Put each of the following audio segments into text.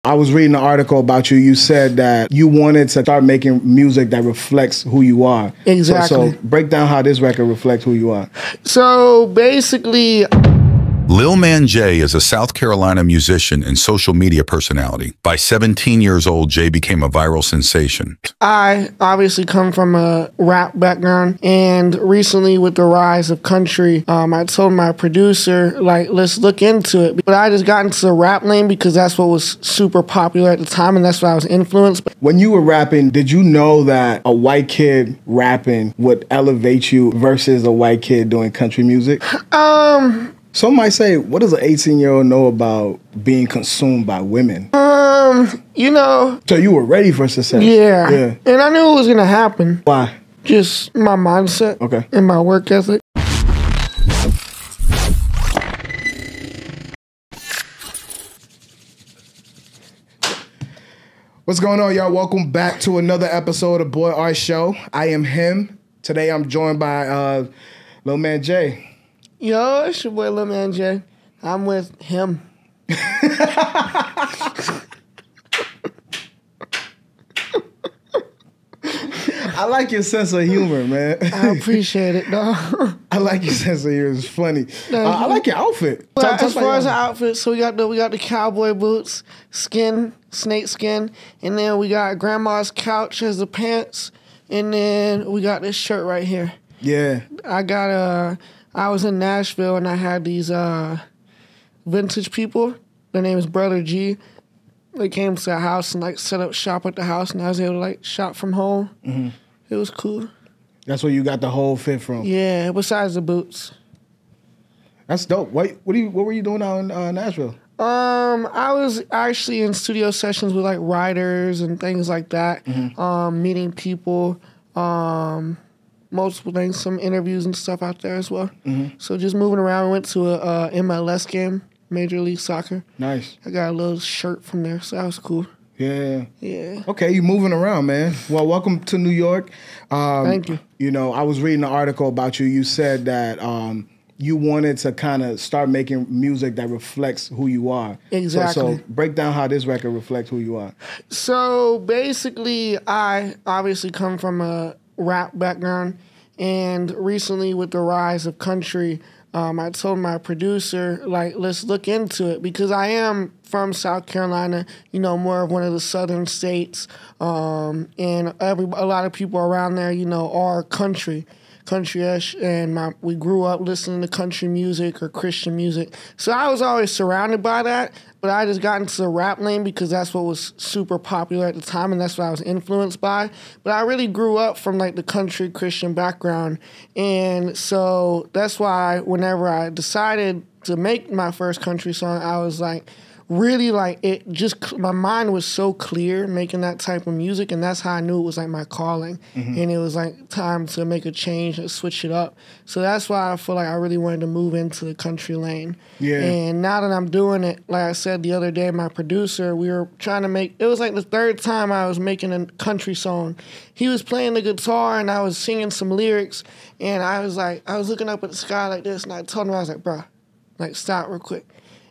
I was reading an article about you. You said that you wanted to start making music that reflects who you are. Exactly. So break down how this record reflects who you are. So basically, Lil Man J is a South Carolina musician and social media personality. By 17 years old, Jay became a viral sensation. I obviously come from a rap background, and recently with the rise of country, I told my producer, like, let's look into it. But I just got into the rap lane because that's what was super popular at the time, and that's what I was influenced by. When you were rapping, did you know that a white kid rapping would elevate you versus a white kid doing country music? Some might say, what does an 18-year-old know about being consumed by women? You know. So you were ready for success? Yeah. And I knew it was going to happen. Why? Just my mindset. Okay. And my work ethic. What's going on, y'all? Welcome back to another episode of Boy Art Show. I am him. Today I'm joined by Lil Man J. Yo, it's your boy Lil Man J. I'm with him. I like your sense of humor, man. I appreciate it, dog. I like your sense of humor. It's funny. I like your outfit. Well, as far as the outfit, so we got the cowboy boots, snake skin, and then we got grandma's couch as the pants, and then we got this shirt right here. Yeah. I was in Nashville and I had these vintage people. Their name is Brother G. They came to the house and like set up shop at the house, and I was able to like shop from home. Mm-hmm. It was cool. That's where you got the whole fit from. Yeah, besides the boots. That's dope. What were you doing out in Nashville? I was actually in studio sessions with like writers and things like that. Mm-hmm. Meeting people. Multiple things, some interviews and stuff out there as well. Mm-hmm. So just moving around. We went to a MLS game, Major League Soccer. Nice. I got a little shirt from there, so that was cool. Yeah. Yeah. Okay, you moving around, man. Well, welcome to New York. Thank you. You know, I was reading an article about you. You said that you wanted to kind of start making music that reflects who you are. Exactly. So break down how this record reflects who you are. So basically, I obviously come from a rap background, and recently with the rise of country, I told my producer, like, let's look into it because I am from South Carolina, you know, more of one of the southern states, and a lot of people around there, you know, are country-ish, and we grew up listening to country music or Christian music. So I was always surrounded by that, but I just got into the rap lane because that's what was super popular at the time, and that's what I was influenced by. But I really grew up from like the country Christian background, and so that's why whenever I decided to make my first country song, I was like, really like it just, my mind was so clear making that type of music, and that's how I knew it was like my calling. Mm-hmm. And it was like time to make a change and switch it up. So that's why I feel like I really wanted to move into the country lane. Yeah. And now that I'm doing it, like I said the other day, my producer, we were trying to make, it was like the third time I was making a country song. He was playing the guitar and I was singing some lyrics, and I was looking up at the sky like this, and I told him, I was like, bro, like stop real quick.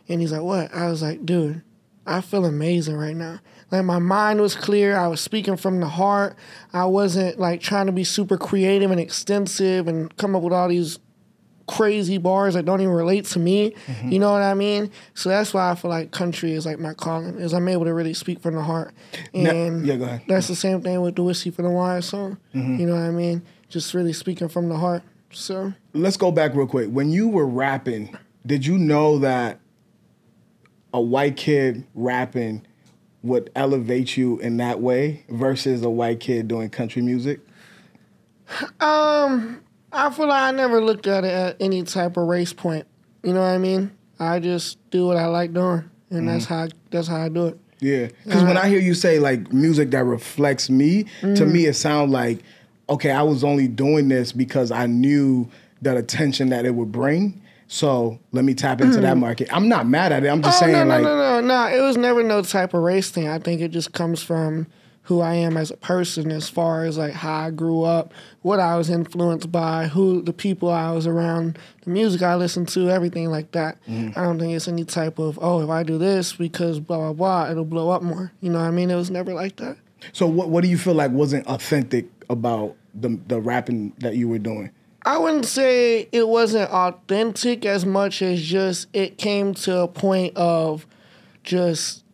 And he's like, what? I was like, dude, I feel amazing right now. Like, my mind was clear. I was speaking from the heart. I wasn't, like, trying to be super creative and extensive and come up with all these crazy bars that don't even relate to me. Mm-hmm. You know what I mean? So that's why I feel like country is, like, my calling, is I'm able to really speak from the heart. And yeah, go ahead. That's the same thing with the Whiskey for the Wine song. Mm-hmm. You know what I mean? Just really speaking from the heart. So let's go back real quick. When you were rapping, did you know that a white kid rapping would elevate you in that way versus a white kid doing country music? I feel like I never looked at it at any type of race point. You know what I mean? I just do what I like doing, and that's how I do it. Yeah, because when I hear you say like music that reflects me, to me it sounds like, okay, I was only doing this because I knew the attention that it would bring. So let me tap into that market. I'm not mad at it. I'm just saying, no. It was never no type of race thing. I think it just comes from who I am as a person, as far as like how I grew up, what I was influenced by, who the people I was around, the music I listened to, everything like that. I don't think it's any type of, oh, if I do this because blah, blah, blah, it'll blow up more. You know what I mean? It was never like that. So what do you feel like wasn't authentic about the rapping that you were doing? I wouldn't say it wasn't authentic as much as just it came to a point of just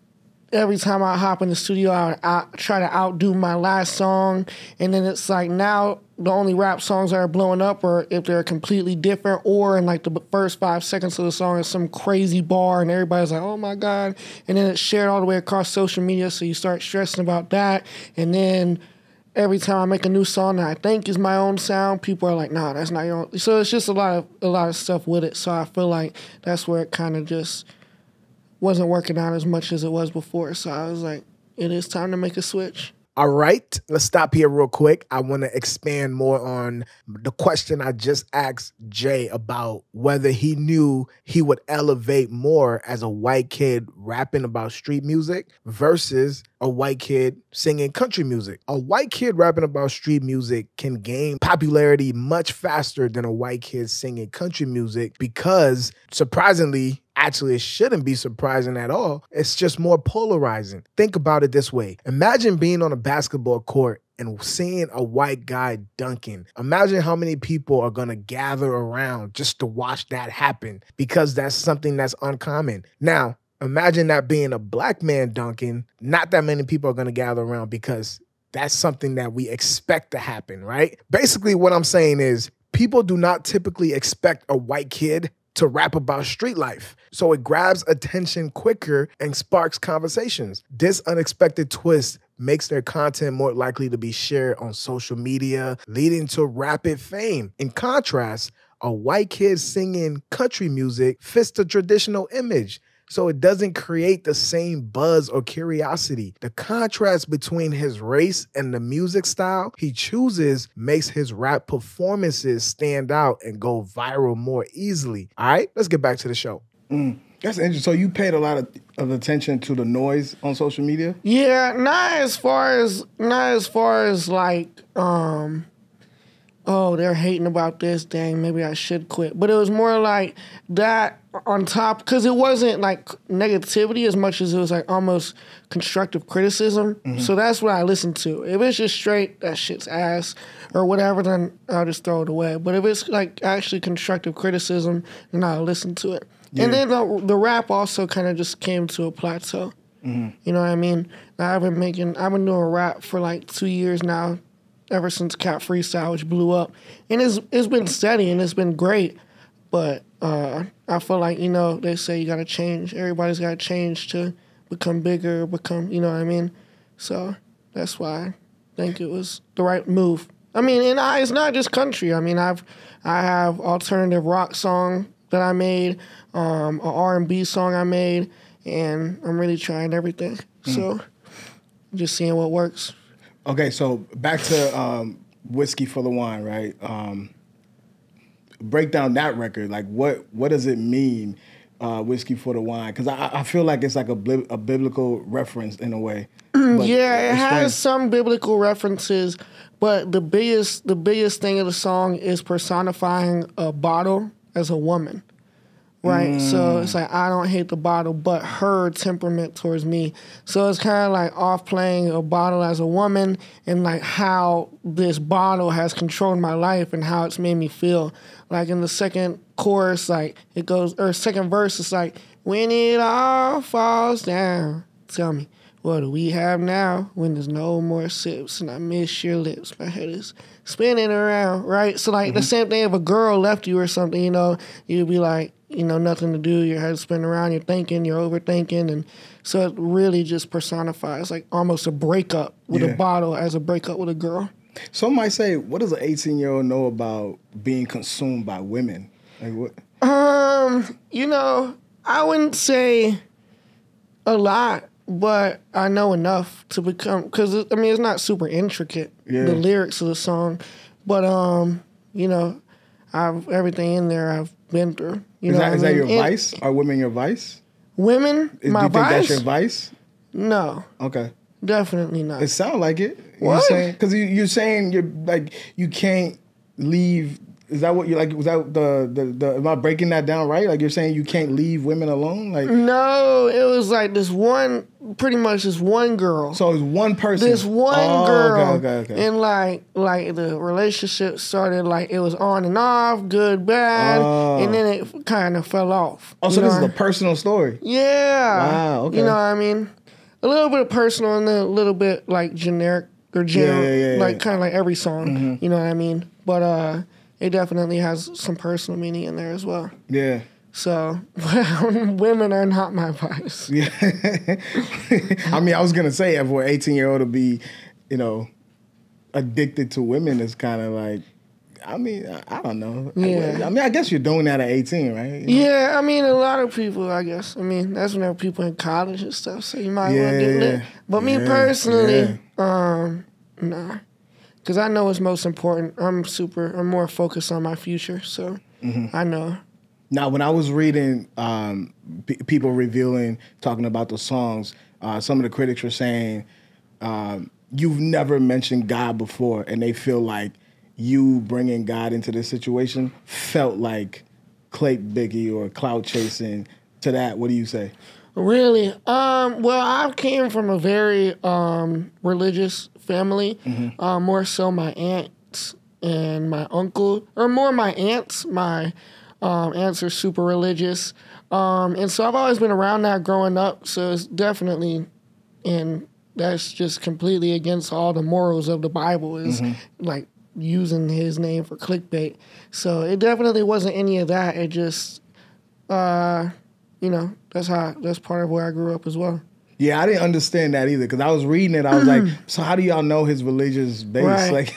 every time I hop in the studio, I try to outdo my last song. And then it's like now the only rap songs that are blowing up are if they're completely different or in like the first 5 seconds of the song is some crazy bar and everybody's like, oh my God. And then it's shared all the way across social media. So you start stressing about that. And then every time I make a new song that I think is my own sound, people are like, nah, that's not your own. So it's just a lot of stuff with it. So I feel like that's where it kind of just wasn't working out as much as it was before. So I was like, it is time to make a switch. All right, let's stop here real quick. I want to expand more on the question I just asked Jay about whether he knew he would elevate more as a white kid rapping about street music versus a white kid singing country music. A white kid rapping about street music can gain popularity much faster than a white kid singing country music because, surprisingly, actually, it shouldn't be surprising at all. It's just more polarizing. Think about it this way. Imagine being on a basketball court and seeing a white guy dunking. Imagine how many people are going to gather around just to watch that happen because that's something that's uncommon. Now, imagine that being a black man dunking. Not that many people are going to gather around because that's something that we expect to happen, right? Basically, what I'm saying is people do not typically expect a white kid to rap about street life. So it grabs attention quicker and sparks conversations. This unexpected twist makes their content more likely to be shared on social media, leading to rapid fame. In contrast, a white kid singing country music fits the traditional image, so it doesn't create the same buzz or curiosity. The contrast between his race and the music style he chooses makes his rap performances stand out and go viral more easily. All right, let's get back to the show. That's interesting. So you paid a lot of attention to the noise on social media? Yeah, not as far as like, oh, they're hating about this, dang, maybe I should quit. But it was more like that on top, because it wasn't like negativity as much as it was like almost constructive criticism. So that's what I listened to. If it's just straight, that shit's ass or whatever, then I'll just throw it away. But if it's like actually constructive criticism, then I'll listen to it. Yeah. And then the rap also kind of just came to a plateau. You know what I mean? I've been doing rap for like 2 years now, ever since Cat Freestyle, which blew up. And it's been steady and it's been great. But I feel like, you know, they say you got to change. Everybody's got to change to become bigger, you know what I mean? So that's why I think it was the right move. I mean, and it's not just country. I mean, I have alternative rock song that I made, an R&B song I made, and I'm really trying everything. So just seeing what works. Okay, so back to Whiskey for the Wine, right? Break down that record. Like, what does it mean, Whiskey for the Wine? Because I feel like it's like a biblical reference in a way. Yeah, it has some biblical references, but the biggest thing of the song is personifying a bottle as a woman. Right, so it's like, I don't hate the bottle, but her temperament towards me. So it's kind of like off-playing a bottle as a woman and like how this bottle has controlled my life and how it's made me feel. Like in the second chorus, like it goes, or second verse, it's like, when it all falls down, tell me, what do we have now when there's no more sips and I miss your lips? My head is spinning around, right? So like the same thing if a girl left you or something, you know, you'd be like, you know, nothing to do, your head's spinning around, you're thinking, you're overthinking, and so it really just personifies like almost a breakup with a bottle as a breakup with a girl. Some might say, what does an 18-year-old know about being consumed by women? Like what? You know, I wouldn't say a lot, but I know enough to become, because I mean, it's not super intricate, the lyrics of the song, but you know, everything in there I've been through. You know is that your vice? Are women your vice? Women? Do you think that's your vice? No. Okay. Definitely not. It sounds like it. What? Because you're saying you're like you can't leave. Is that what you're like? Was that the? Am I breaking that down right? Like you're saying you can't leave women alone? Like no, it was like pretty much this one girl. So it's one person. This one girl. Okay. And like the relationship started like it was on and off, good, bad, and then it kind of fell off. Oh, so this is a personal story. Yeah. Wow. Okay. You know what I mean? A little bit personal and then a little bit like generic or general, like kind of like every song. Mm-hmm. You know what I mean? But it definitely has some personal meaning in there as well. Yeah. So women are not my vice. Yeah. I mean, I was gonna say for an 18-year-old to be, addicted to women is kind of like. I mean, I don't know. Yeah. I mean, I guess you're doing that at 18, right? Yeah, I mean, a lot of people, I guess. I mean, that's when there are people in college and stuff, so you might want to get lit. But me personally, nah. Because I know what's most important. I'm more focused on my future, so I know. Now, when I was reading people talking about the songs, some of the critics were saying, you've never mentioned God before, and they feel like you bringing God into this situation felt like Clout Biggie or clout chasing. To that, what do you say? Really? Well, I came from a very religious family. Mm-hmm. More so my aunts and my uncle, or more my aunts. My aunts are super religious. And so I've always been around that growing up. So it's definitely, and that's just completely against all the morals of the Bible is like using his name for clickbait. So it definitely wasn't any of that. It just, that's part of where I grew up as well. Yeah, I didn't understand that either because I was reading it. I was like, so how do y'all know his religious base? Right. Like,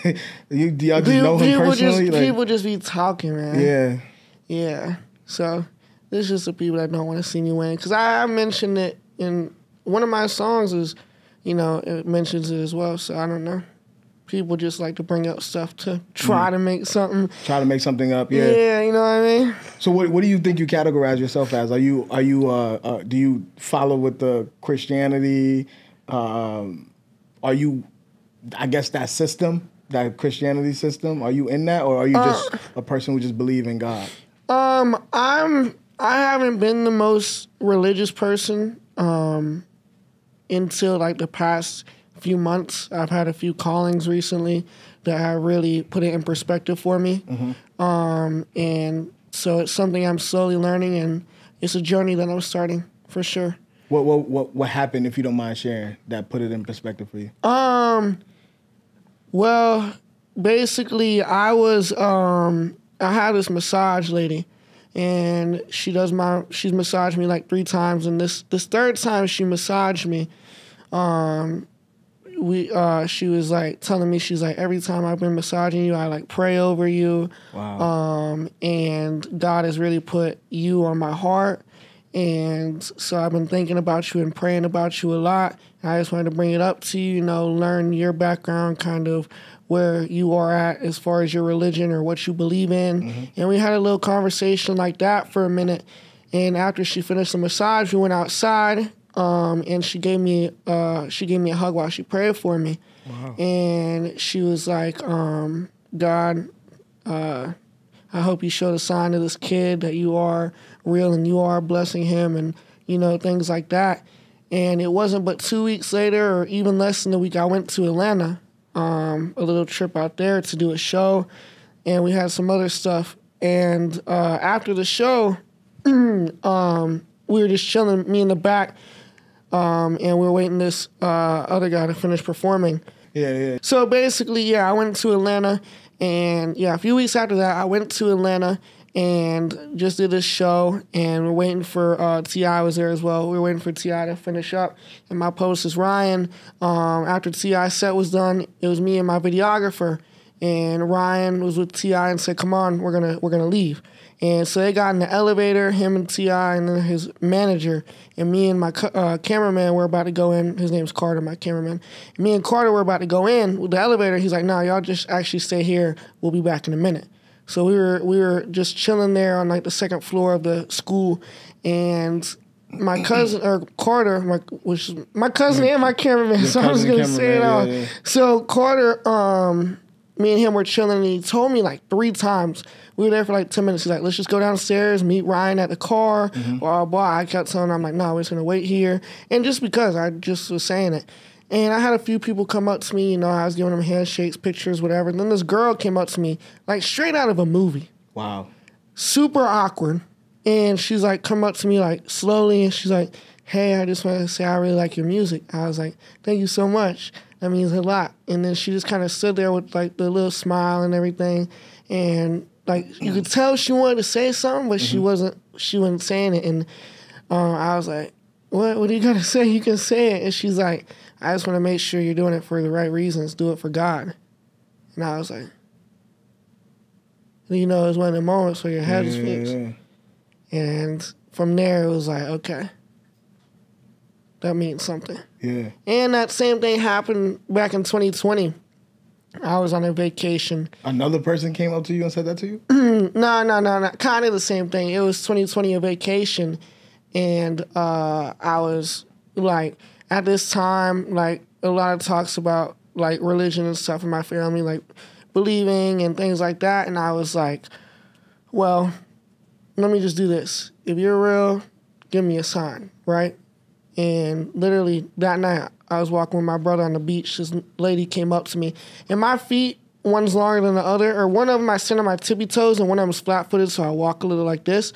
do y'all just know him personally? People just be talking, man. Yeah. Yeah. So this is just the people that don't want to see me win. Because I mentioned it in one of my songs is, it mentions it as well. So I don't know. People just like to bring up stuff to try to make something. Try to make something up, yeah. Yeah, you know what I mean? So what do you think you categorize yourself as? Do you follow with the Christianity? Are you, I guess, that system, that Christianity system? Are you in that, or are you just a person who just believe in God? I haven't been the most religious person until like the past few months. I've had a few callings recently that have really put it in perspective for me. Mm-hmm. And so it's something I'm slowly learning, and it's a journey that I'm starting for sure. What happened, if you don't mind sharing, that put it in perspective for you? Well, basically I had this massage lady, and she's massaged me like 3 times, and this third time she massaged me, she was like telling me, she's like, every time I've been massaging you, I like pray over you. Wow. And God has really put you on my heart. And so I've been thinking about you and praying about you a lot. And I just wanted to bring it up to you, learn your background, kind of where you are at as far as your religion or what you believe in. Mm-hmm. And we had a little conversation like that for a minute. And after she finished the massage, we went outside. And she gave me a hug while she prayed for me. Wow. And she was like, God, I hope you show the sign to this kid that you are real and you are blessing him, and things like that. And it wasn't but 2 weeks later, or even less than a week, I went to Atlanta, a little trip out there to do a show, and we had some other stuff. And after the show, we were just chilling, me in the back. And we were waiting this other guy to finish performing. Yeah. So basically, I went to Atlanta, and a few weeks after that, I went to Atlanta and just did this show, and we're waiting for T.I. was there as well. We were waiting for T.I. to finish up, and my post is Ryan. After T.I.'s set was done, it was me and my videographer, and Ryan was with T.I. and said, "Come on, we're gonna leave." And so they got in the elevator, him and T.I. and then his manager, and me and my cameraman were about to go in. His name's Carter, my cameraman. Me and Carter were about to go in with the elevator. He's like, "No, y'all just actually stay here. We'll be back in a minute." So we were just chilling there on like the second floor of the school, and my cousin or Carter, which is my cousin and my cameraman. So I'm just gonna say it all. Yeah. So Carter, me and him were chilling, and he told me like 3 times. We were there for like 10 minutes. He's like, let's just go downstairs, meet Ryan at the car, blah, blah. I kept telling him, I'm like, no, we're just going to wait here. And just because I just was saying it. And I had a few people come up to me, you know, I was giving them handshakes, pictures, whatever. And then this girl came up to me, like straight out of a movie. Wow. Super awkward. And she's like, come up to me like slowly, and she's like, hey, I just want to say I really like your music. I was like, thank you so much. That means a lot. And then she just kind of stood there with like the little smile and everything. And like you could tell she wanted to say something, but she wasn't saying it. And I was like, what do you got to say? You can say it. And she's like, I just want to make sure you're doing it for the right reasons. Do it for God. And I was like, you know, it was one of the moments where your head is fixed. Yeah. And from there, it was like, okay, that means something. Yeah. And that same thing happened back in 2020. I was on a vacation. Another person came up to you and said that to you? No. Kind of the same thing. It was 2020, a vacation. And I was like, at this time, like a lot of talks about like religion and stuff in my family, like believing and things like that. And I was like, well, let me just do this. If you're real, give me a sign, right? And literally that night, I was walking with my brother on the beach. This lady came up to me, and my feet, one's longer than the other, or one of them I stand on my tippy toes, and one of them is flat-footed, so I walk a little like this.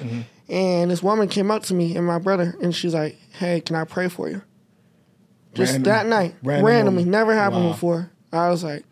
And this woman came up to me and my brother, and she's like, hey, can I pray for you? Just that night, randomly, never happened before. I was like,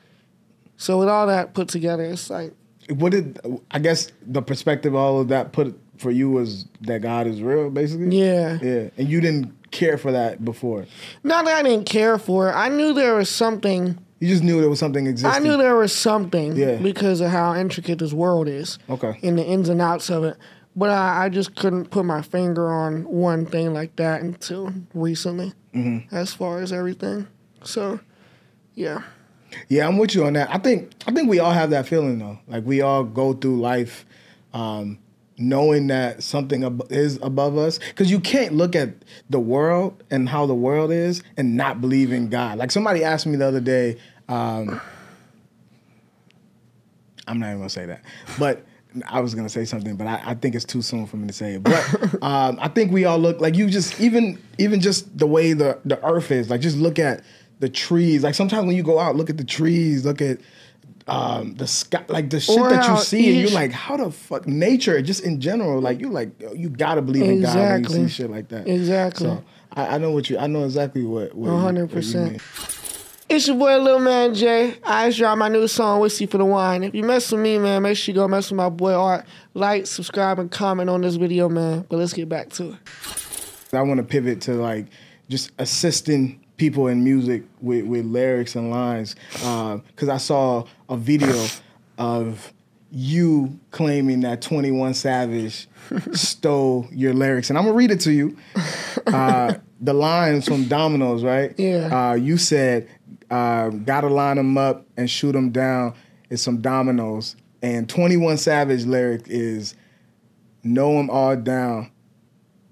so with all that put together, it's like. What did, I guess the perspective of all of that put for you was that God is real, basically? Yeah. Yeah. And you didn't care for that before? Not that I didn't care for it. I knew there was something. You just knew there was something existing? I knew there was something because of how intricate this world is. Okay. And the ins and outs of it. But I just couldn't put my finger on one thing like that until recently, as far as everything. So, yeah. Yeah, I'm with you on that. I think we all have that feeling, though. Like, we all go through life knowing that something is above us. Because you can't look at the world and how the world is and not believe in God. Like, somebody asked me the other day, I'm not even going to say that. But I was going to say something, but I think it's too soon for me to say it. But I think we all look, like, you just, even just the way the earth is, like, just look at the trees. Like, sometimes when you go out, look at the trees, look at the sky, like the shit that you see, and you're like, how the fuck, nature, just in general, like, you're like, you gotta believe in God when you see shit like that. Exactly. So I know exactly what 100%. It's your boy Lil Man J. I just dropped my new song, Whiskey for the Wine. If you mess with me, man, make sure you go mess with my boy Art. Like, subscribe, and comment on this video, man. But let's get back to it. I want to pivot to, like, just assisting people in music with lyrics and lines, because I saw a video of you claiming that 21 Savage stole your lyrics, and I'm gonna read it to you. The lines from Dominoes, right? Yeah. You said, "Gotta line them up and shoot them down." It's some dominoes, and 21 Savage lyric is, "Know them all down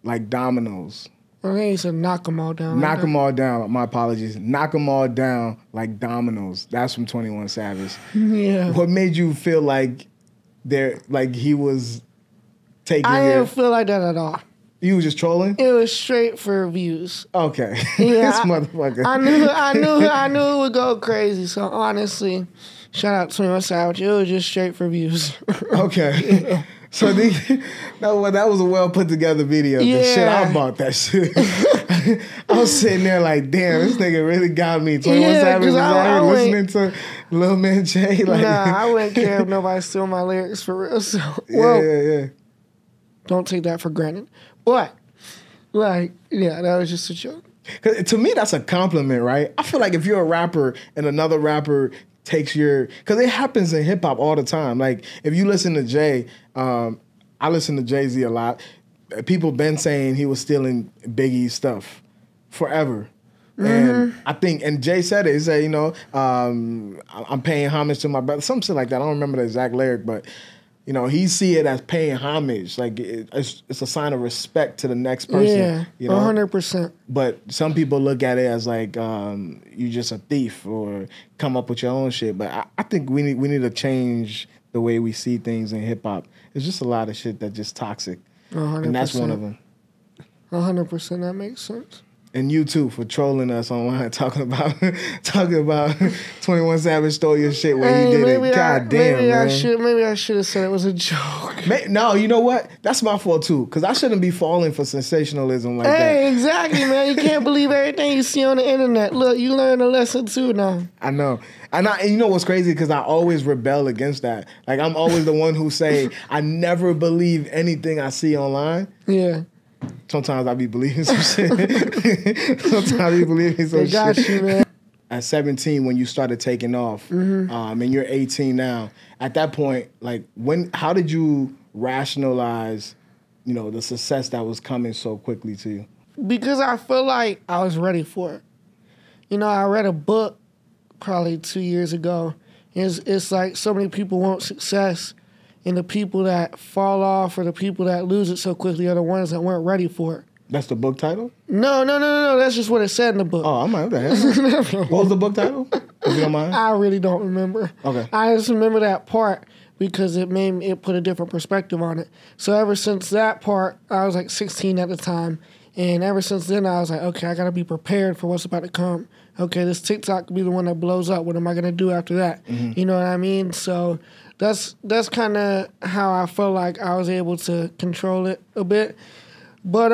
like dominoes." I think he said knock them all down. Knock them all down. My apologies. Knock them all down like dominoes. That's from 21 Savage. Yeah. What made you feel like he was taking I didn't feel like that at all. You was just trolling? It was straight for views. Okay. Yeah, This motherfucker. I knew it would go crazy. So honestly, shout out to 21 Savage. It was just straight for views. Okay. Yeah. So that was a well put together video. Yeah. The shit, I bought that shit. I was sitting there like, damn, this nigga really got me. 21 Savage was out here listening to Lil Man J. Like, nah, I wouldn't care if nobody stole my lyrics for real. So, yeah. Don't take that for granted. But, like, yeah, that was just a joke. To me, that's a compliment, right? I feel like if you're a rapper and another rapper takes because it happens in hip hop all the time. Like, if you listen to Jay, I listen to Jay-Z a lot. People been saying he was stealing Biggie's stuff forever. And I think, and Jay said it, he said, you know, I'm paying homage to my brother, some shit like that. I don't remember the exact lyric, but You know, he see it as paying homage. Like it's a sign of respect to the next person. Yeah, you know? 100%. But some people look at it as like you just a thief or come up with your own shit. But I think we need to change the way we see things in hip hop. It's just a lot of shit that's just toxic, 100%. and that's one of them. 100%. That makes sense. And you too for trolling us online, talking about 21 Savage stole your shit when he did it. God damn, man. Maybe I should have said it was a joke. No, you know what? That's my fault too, because I shouldn't be falling for sensationalism like that. Hey, exactly, man. You can't believe everything you see on the internet. Look, you learned a lesson too now. I know. And you know what's crazy? Because I always rebel against that. Like, I'm always the one who say, I never believe anything I see online. Yeah. Sometimes I be believing some shit. Sometimes I be believing some shit. Got you, man. At 17, when you started taking off, and you're 18 now, at that point, like, how did you rationalize, you know, the success that was coming so quickly to you? Because I feel like I was ready for it. You know, I read a book probably 2 years ago. It's like so many people want success, and the people that fall off or the people that lose it so quickly are the ones that weren't ready for it. That's the book title? No. That's just what it said in the book. Oh, I'm like, what the hell? What was the book title? If you don't mind. I really don't remember. Okay. I just remember that part because it put a different perspective on it. So ever since that part, I was like 16 at the time. And ever since then, I was like, okay, I got to be prepared for what's about to come. Okay, this TikTok could be the one that blows up. What am I going to do after that? Mm-hmm. You know what I mean? So that's kind of how I felt like I was able to control it a bit. But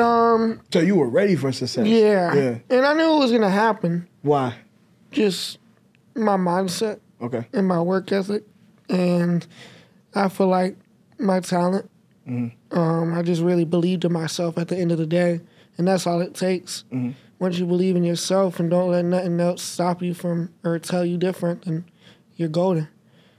so you were ready for success. Yeah. And I knew it was going to happen. Why? Just my mindset. Okay. And my work ethic. And I feel like my talent. Mm-hmm. I just really believed in myself at the end of the day. And that's all it takes. Mm-hmm. Once you believe in yourself and don't let nothing else stop you from or tell you different, then you're golden.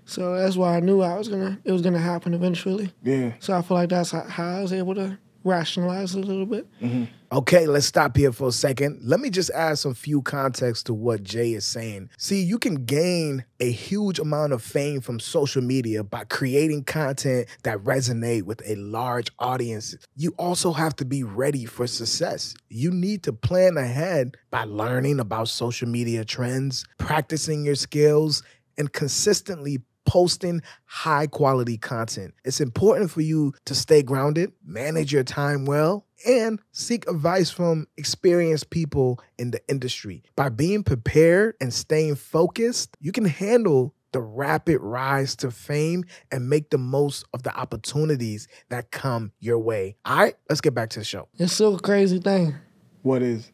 So that's why I knew it was gonna happen eventually. Yeah. So I feel like that's how I was able to rationalize it a little bit. Mm-hmm. Okay, let's stop here for a second. Let me just add some few context to what Jay is saying. See, you can gain a huge amount of fame from social media by creating content that resonate with a large audience. You also have to be ready for success. You need to plan ahead by learning about social media trends, practicing your skills, and consistently posting high quality content. It's important for you to stay grounded, manage your time well, and seek advice from experienced people in the industry. By being prepared and staying focused, you can handle the rapid rise to fame and make the most of the opportunities that come your way. All right, let's get back to the show. It's still a crazy thing. What is?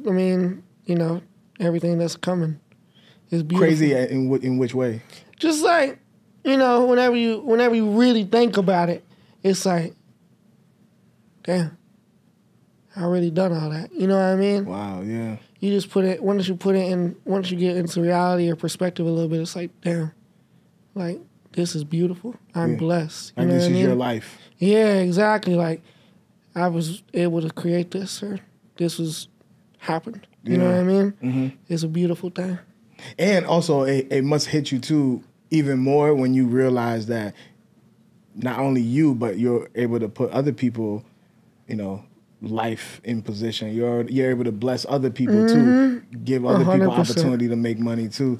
I mean, you know, everything that's coming is beautiful. Crazy in which way? Just like, you know, whenever you really think about it, it's like, damn, I really done all that. You know what I mean? Wow, yeah. You just once you get into reality or perspective a little bit, it's like, damn, like, this is beautiful. I'm blessed. Like, this is your life. Yeah, exactly. Like, I was able to create this, or this was happened. You know what I mean? Mm-hmm. It's a beautiful thing. And also, it must hit you, too, even more when you realize that not only you, but you're able to put other people, you know, life in position. You're able to bless other people, too. Give other 100%. People opportunity to make money, too,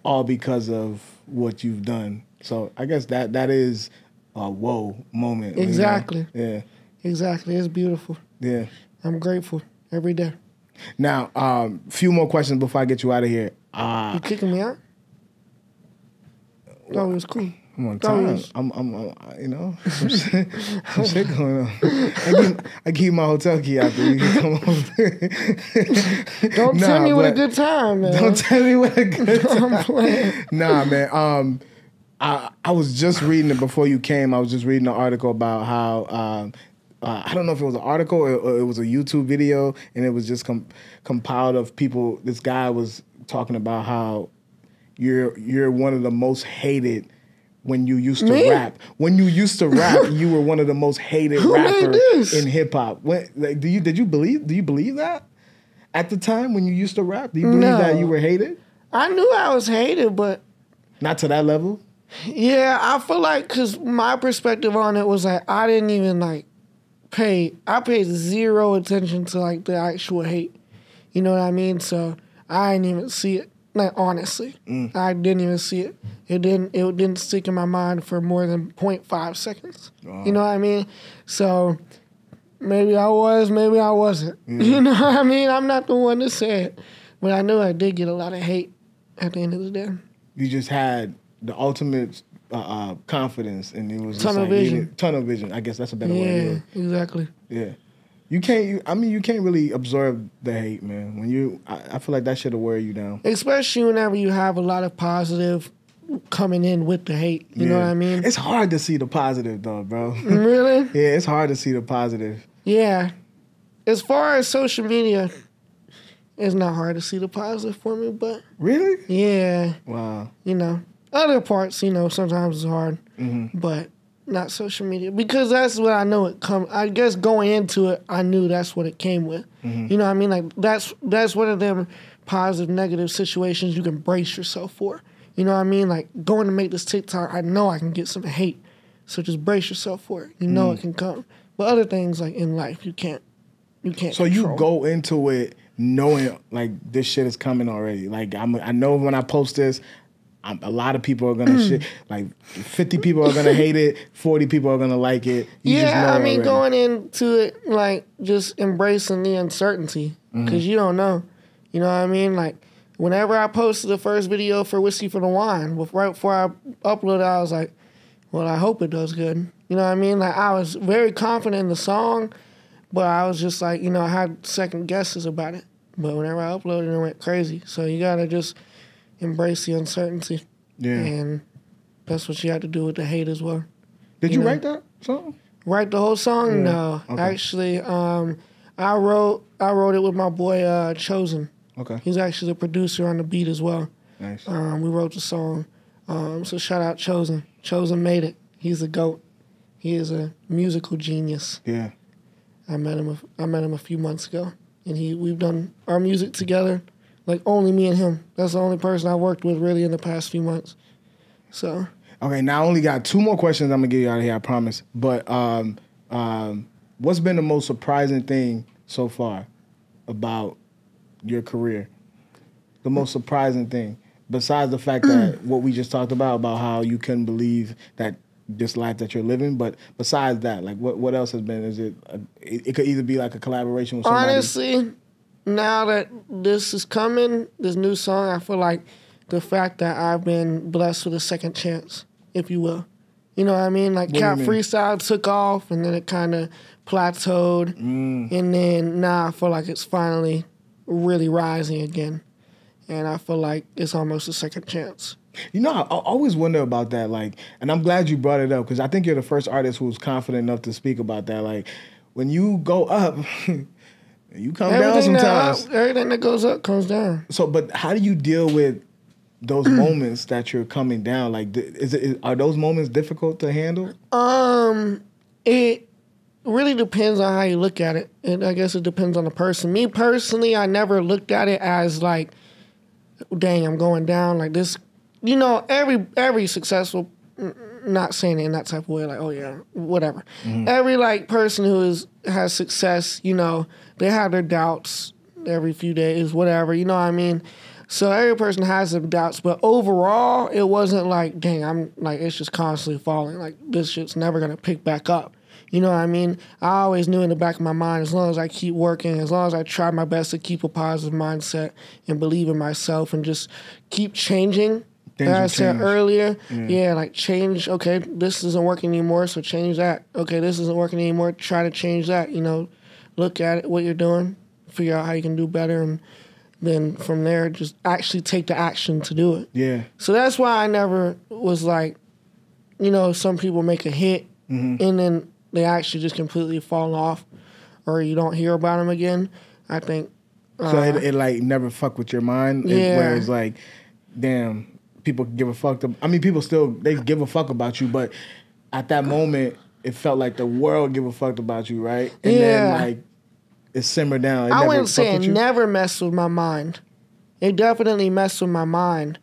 all because of what you've done. So I guess that is a whoa moment. Exactly. You know? Yeah. Exactly. It's beautiful. Yeah. I'm grateful every day. Now, few more questions before I get you out of here. You kicking me out? Thought it was cool. I'm on time. I'm you know, some shit going on. I keep my hotel key out there. You can come over. Don't tell me what a good time, man. Don't tell me what a good time. Nah, man. I was just reading it before you came. I was just reading an article about how I don't know if it was an article or it was a YouTube video, and it was just compiled of people. This guy was talking about how you're one of the most hated when you used to rap. When you used to rap, you were one of the most hated rappers in hip hop. Like, do you believe that at the time when you used to rap? Do you believe that you were hated? I knew I was hated, but not to that level. Yeah, I feel like because my perspective on it was like I didn't even like I paid zero attention to like the actual hate. You know what I mean? So I didn't even see it. Like honestly, I didn't even see it. It didn't stick in my mind for more than 0.5 seconds. You know what I mean? So maybe I was, maybe I wasn't. You know what I mean? I'm not the one to say it, but I knew I did get a lot of hate at the end of the day. You just had the ultimate confidence, and it was tunnel vision. Tunnel vision. I guess that's a better word. Yeah, exactly. Yeah. You can't really absorb the hate, man. I feel like that should have wear you down. Especially whenever you have a lot of positive coming in with the hate. You know what I mean? It's hard to see the positive, though, bro. Really? Yeah, it's hard to see the positive. Yeah. As far as social media, it's not hard to see the positive for me, but... Really? Yeah. Wow. You know, other parts, sometimes it's hard, but not social media. Because that's what I know I guess going into it, I knew that's what it came with. You know what I mean? Like, that's one of them positive, negative situations you can brace yourself for. You know what I mean? Like, going to make this TikTok, I know I can get some hate. So just brace yourself for it. You know it can come. But other things, like, in life, you can't So control. you go into it knowing, like, this shit is coming already. Like, I know when I post this, a lot of people are gonna shit. Like 50 people are gonna hate it, 40 people are gonna like it. You just know already. Going into it like just embracing the uncertainty because you don't know. You know what I mean? Like whenever I posted the first video for Whiskey for the Wine, right before I uploaded, I was like, "Well, I hope it does good." You know what I mean? Like I was very confident in the song, but I was just like, I had second guesses about it. But whenever I uploaded, it went crazy. So you gotta just embrace the uncertainty. Yeah. And that's what you had to do with the hate as well. Did you write that song? Write the whole song? Yeah. No. Okay. Actually, I wrote it with my boy Chosen. Okay. He's actually the producer on the beat as well. Nice. We wrote the song. So shout out Chosen. Chosen made it. He's a GOAT. He is a musical genius. Yeah. I met him a few months ago. And we've done our music together. Like, only me and him. That's the only person I worked with, really, in the past few months. So. Okay, now I only got 2 more questions I'm going to get you out of here, I promise. But what's been the most surprising thing so far about your career? The most surprising thing? Besides the fact that what we just talked about how you couldn't believe that this life that you're living, but besides that, like, what else has been? Is it... it could either be like a collaboration with somebody. Honestly... Now that this is coming, this new song, I feel like the fact that I've been blessed with a second chance, if you will. You know what I mean? Like Cat Freestyle took off and then it kind of plateaued. And then now I feel like it's finally really rising again. And I feel like it's almost a second chance. I always wonder about that. Like, and I'm glad you brought it up because I think you're the first artist who's confident enough to speak about that. Like, when you go up... You come down sometimes. Everything that goes up comes down. So, but how do you deal with those moments that you're coming down? Like, are those moments difficult to handle? It really depends on how you look at it, and I guess it depends on the person. Me personally, I never looked at it as like, dang, I'm going down like this. Every successful. Not saying it in that type of way, like, oh yeah, whatever. Every like person who has success, they have their doubts every few days, whatever. You know what I mean? So every person has their doubts, but overall, it wasn't like, dang, I'm like, it's just constantly falling. Like this shit's never gonna pick back up. You know what I mean? I always knew in the back of my mind, as long as I keep working, as long as I try my best to keep a positive mindset and believe in myself and just keep changing. As I said earlier, like change, okay, this isn't working anymore, so change that. Okay, this isn't working anymore, try to change that, look at it, what you're doing, figure out how you can do better, and then from there, just actually take the action to do it. Yeah. So that's why I never was like, some people make a hit, and then they actually just completely fall off, or you don't hear about them again. I think. So it like never fuck with your mind? Yeah. Where it's like, damn... People give a fuck. People still, they give a fuck about you, but at that moment, it felt like the world give a fuck about you, right? And then, like, it simmered down. I wouldn't say it never messed with my mind. It definitely messed with my mind.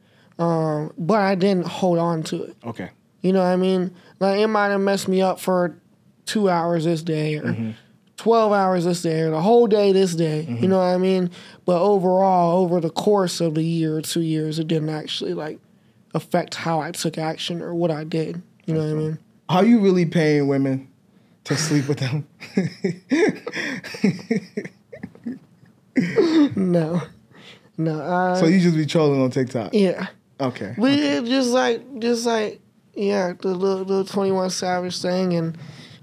but I didn't hold on to it. Okay. You know what I mean? Like, it might have messed me up for 2 hours this day or 12 hours this day or the whole day this day. You know what I mean? But overall, over the course of the year or 2 years, it didn't actually, like, affect how I took action or what I did. You know what I mean? How you really paying women to sleep with them? No. So you just be trolling on TikTok? Yeah. Okay. We just like, yeah, the little 21 Savage thing and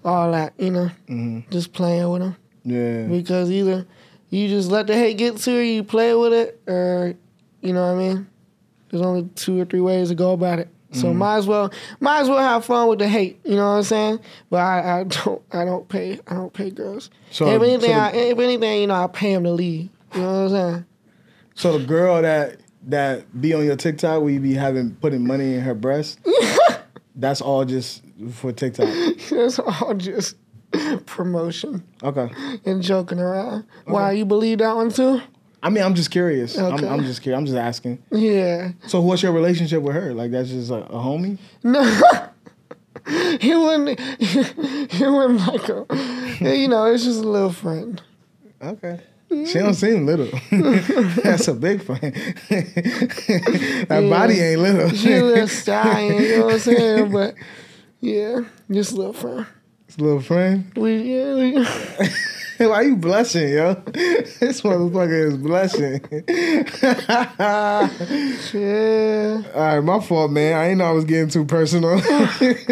all that, you know, just playing with them. Yeah. Because either you just let the hate get to you, you play with it, or, you know what I mean? There's only 2 or 3 ways to go about it. So might as well have fun with the hate. You know what I'm saying? But I don't pay girls. So if anything, you know, I pay them to leave. You know what I'm saying? So the girl that be on your TikTok where you be putting money in her breast, that's all just for TikTok. That's all just promotion. Okay. And joking around. Okay. Why, you believe that one too? I mean, I'm just curious. Okay. I'm just curious. I'm just asking. Yeah. So what's your relationship with her? Like, that's just a homie? No. He wasn't like a, you know, it's just a little friend. Okay. She don't seem little. That's a big friend. That body ain't little. She a little stallion, you know what I'm saying? But, yeah, just a little friend. It's a little friend? Why you blushing, yo? This motherfucker is blushing. Yeah. All right, my fault, man. I ain't know I was getting too personal. This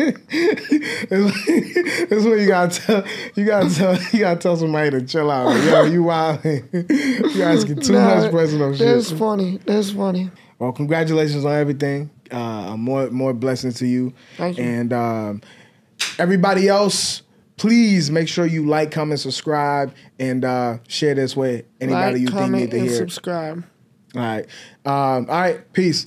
is what you gotta tell somebody to chill out. Yo, you wilding. You asking too much personal shit. That's funny. Well, congratulations on everything. More blessings to you. Thank you. And everybody else, please make sure you like, comment, subscribe, and share this with anybody you think need to hear. Subscribe. All right. Peace.